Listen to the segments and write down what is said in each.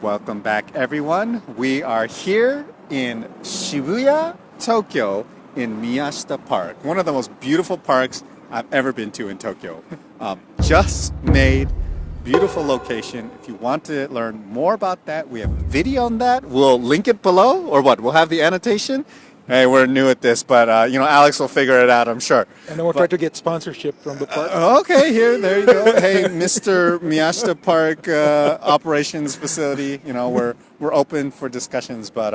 Welcome back, everyone. We are here in Shibuya, Tokyo, in Miyashita Park, one of the most beautiful parks I've ever been to in Tokyo. Just made, beautiful location. If you want to learn more about that, we have a video on that. We'll link it below, or what? We'll have the annotation. Hey, we're new at this, but Alex will figure it out, I'm sure. And then we'll try to get sponsorship from the park. Okay, there you go. Hey, Mr. Miyashita Park operations facility. We're open for discussions, but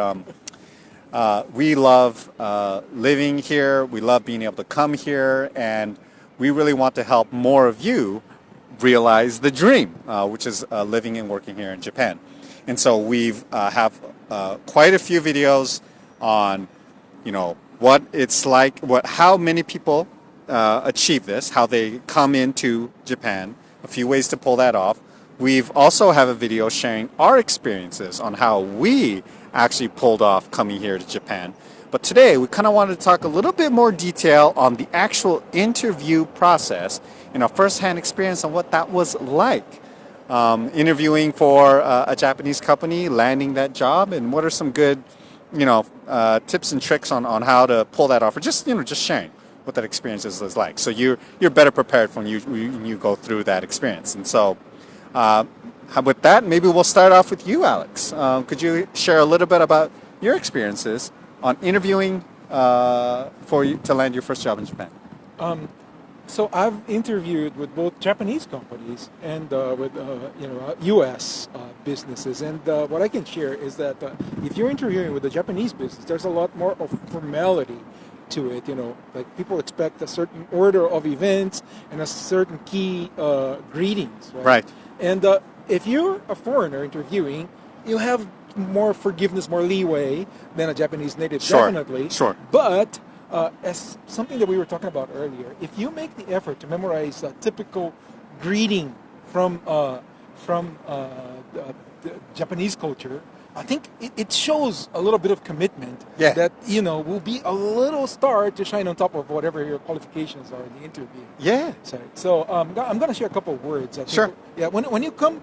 we love living here. We love being able to come here, and we really want to help more of you realize the dream, which is living and working here in Japan. And so we've have quite a few videos on, what it's like, how many people achieve this, how they come into Japan, a few ways to pull that off. We've also have a video sharing our experiences on how we actually pulled off coming here to Japan. But today we kind of wanted to talk a little bit more detail on the actual interview process and our first-hand experience on what that was like. Interviewing for a Japanese company, landing that job, and what are some good tips and tricks on how to pull that off, or just sharing what that experience is like. So you're better prepared when you go through that experience. And so with that, maybe we'll start off with you, Alex. Could you share a little bit about your experiences on interviewing to land your first job in Japan? So I've interviewed with both Japanese companies and with U.S. businesses, and what I can share is that if you're interviewing with a Japanese business, there's a lot more of formality to it. Like people expect a certain order of events and a certain key greetings. Right. And if you're a foreigner interviewing, you have more forgiveness, more leeway than a Japanese native, definitely. Sure. But as something that we were talking about earlier, if you make the effort to memorize a typical greeting from the Japanese culture, I think it shows a little bit of commitment that will be a little star to shine on top of whatever your qualifications are in the interview. Yeah. So I'm going to share a couple of words. I think. Sure. Yeah. When you come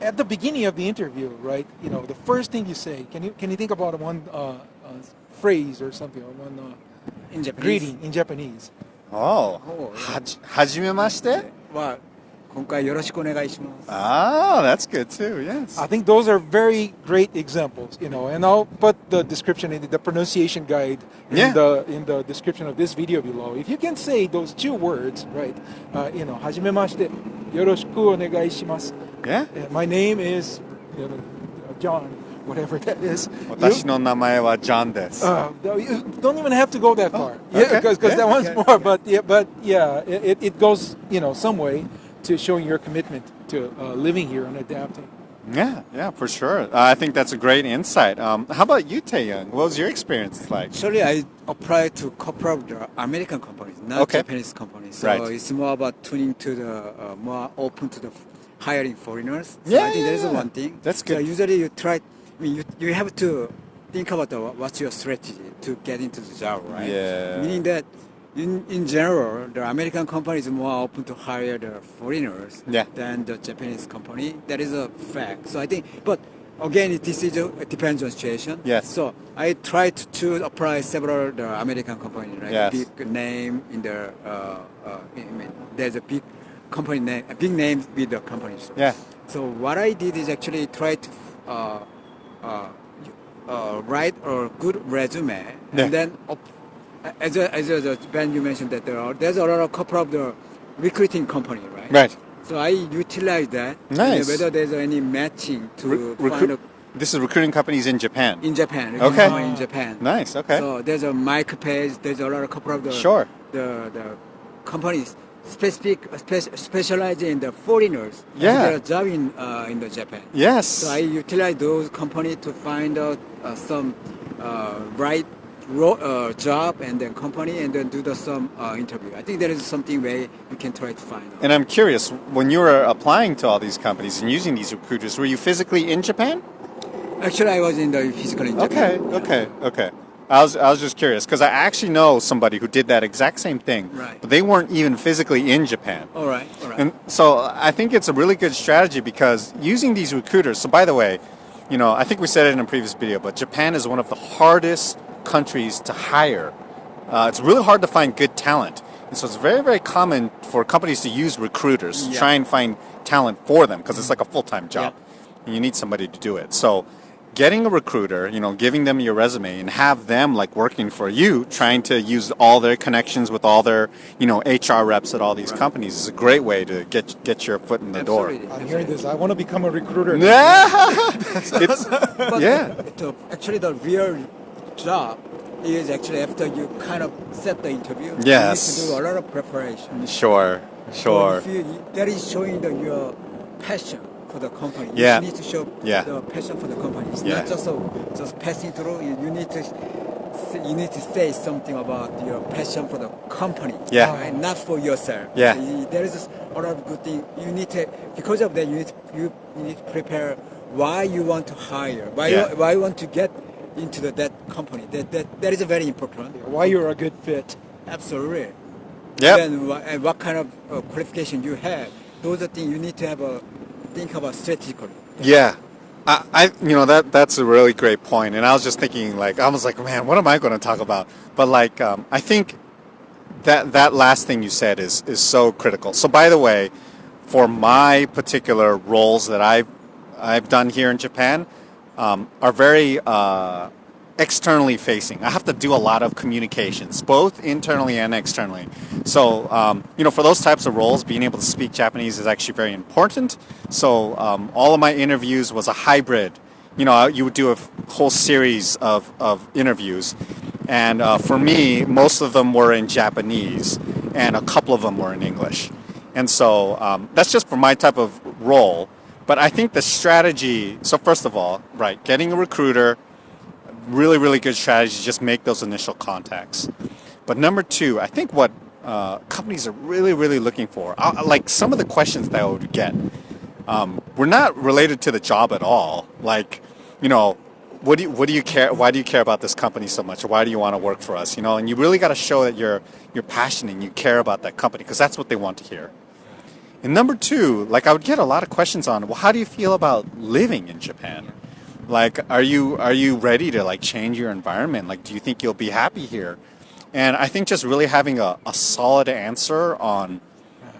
at the beginning of the interview, right? The first thing you say. Can you think about one phrase or something, or one in Japanese? greeting in Japanese? Hajimemashite? は今回よろしくお願いします。Ah, that's good too. Yes. I think those are very great examples, and I'll put the description in the pronunciation guide in the description of this video below. If you can say those two words, right? はじめまして、よろしくお願いします. Yeah. My name is John, whatever that is. 私の名前は John です. You don't even have to go that far. Okay. Because that one's more. But it goes some way to showing your commitment to living here and adapting. Yeah, for sure. I think that's a great insight. How about you, Taeyong? What was your experience like? Actually, I applied to couple of the American companies, not Japanese companies. So it's more about tuning to the more open to the hiring foreigners. So I think that is one thing. That's good. So usually you try. You have to think about what's your strategy to get into the job, right? Yeah. Meaning that in general, the American company is more open to hire the foreigners than the Japanese company. That is a fact. So I think, but again, it depends on situation. Yes. So I tried to apply several the American companies, right? Yes. Big name in the there's a big company name, a big name with the companies. Yeah. So what I did is actually try to write a good resume, and then as Ben, you mentioned that there's a lot of couple of the recruiting company, right? Right. So I utilize that. Nice. Whether there's any matching to find this is recruiting companies in Japan. in Japan. Okay. In Japan. Nice. Okay. So there's a mic page. There's a lot of couple of the the companies specialize in the foreigners. Yeah. Their job in the Japan. Yes. So I utilize those companies to find out some right job and then company, and then do some interview. I think that is something where you can try to find out. And I'm curious, when you were applying to all these companies and using these recruiters, were you physically in Japan? Actually, I was physically in Japan. Okay. I was just curious because I actually know somebody who did that exact same thing, Right. but they weren't even physically in Japan. All right. All right. And so I think it's a really good strategy because using these recruiters. So by the way, I think we said it in a previous video, but Japan is one of the hardest countries to hire. It's really hard to find good talent. And so it's very, very common for companies to use recruiters to Yeah. try and find talent for them because it's like a full-time job. And you need somebody to do it. So getting a recruiter, giving them your resume and have them like working for you, trying to use all their connections with all their, HR reps at all these companies is a great way to get your foot in the door. Absolutely. I'm hearing this. I want to become a recruiter. Yeah. It's, But yeah. actually, the real job is actually after you kind of set the interview. Yes. You need to do a lot of preparation. Sure. So that is showing your passion for the company. Yeah. You need to show Yeah. the passion for the company. It's Yeah. not just passing through. You need to say something about your passion for the company. Yeah. Right? Not for yourself. Yeah. So there is a lot of good thing. You need to, because of that, you need to prepare why you want to hire, why you want to get into that company. That is very important. Why you're a good fit. Absolutely. Yep. Then and what kind of qualification you have. Those are things you need to think about strategically. Yeah. That's a really great point. And I was just thinking, I was like, man, what am I going to talk about? But I think that last thing you said is so critical. So by the way, for my particular roles that I've done here in Japan, are very externally facing. I have to do a lot of communications, both internally and externally. So, for those types of roles, being able to speak Japanese is actually very important. So, all of my interviews was a hybrid. You would do a whole series of interviews. And for me, most of them were in Japanese, and a couple of them were in English. And so that's just for my type of role. But I think the strategy, so first of all, right, getting a recruiter, really, really good strategy, just make those initial contacts. But number two, I think what companies are really, really looking for, like some of the questions that I would get, were not related to the job at all. Like, what do you care? Why do you care about this company so much? Or why do you want to work for us? And you really got to show that you're passionate and you care about that company because that's what they want to hear. And number two, I would get a lot of questions on, well, how do you feel about living in Japan? Are you ready to change your environment? Do you think you'll be happy here? And I think just really having a solid answer on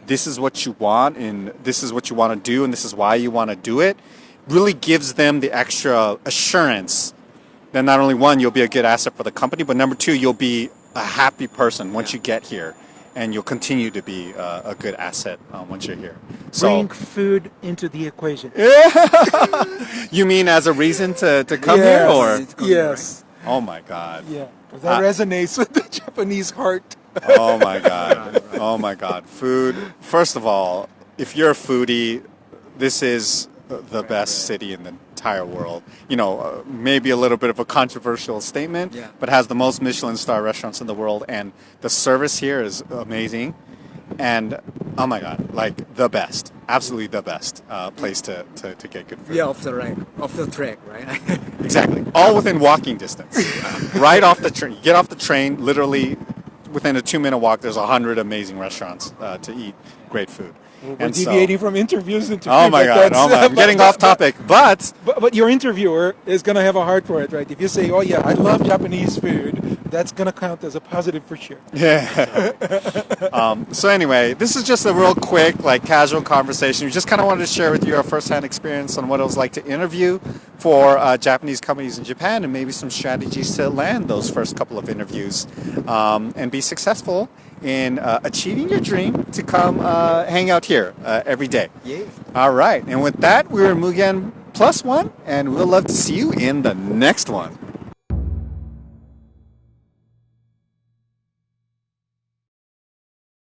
this is what you want and this is what you want to do and this is why you want to do it really gives them the extra assurance that not only one, you'll be a good asset for the company, but number two, you'll be a happy person once you get here. And you'll continue to be a good asset once you're here. So, Bring food into the equation. you mean as a reason to come here, or? Yes. Oh my God. Yeah. 'Cause that resonates with the Japanese heart. Oh my God. Oh my God. Food. First of all, if you're a foodie, this is the best city in the entire world. Maybe a little bit of a controversial statement, but has the most Michelin star restaurants in the world, and the service here is amazing. And oh my God, the best, absolutely the best place to get good food. Yeah, off the track, right? Exactly, all within walking distance. Right off the train, you get off the train, literally within a 2-minute walk. There's 100 amazing restaurants to eat great food. We're deviating from interviews into oh food, my but God, that's- I'm getting off topic, but But your interviewer is going to have a heart for it, right? If you say, oh yeah, I love Japanese food, that's going to count as a positive for sure. yeah. So anyway, this is just a real quick, casual conversation. We just kind of wanted to share with you our firsthand experience on what it was like to interview for Japanese companies in Japan and maybe some strategies to land those first couple of interviews and be successful in achieving your dream to come hang out here every day. Yeah. All right. And with that, we're Mugen +1, and we'll love to see you in the next one.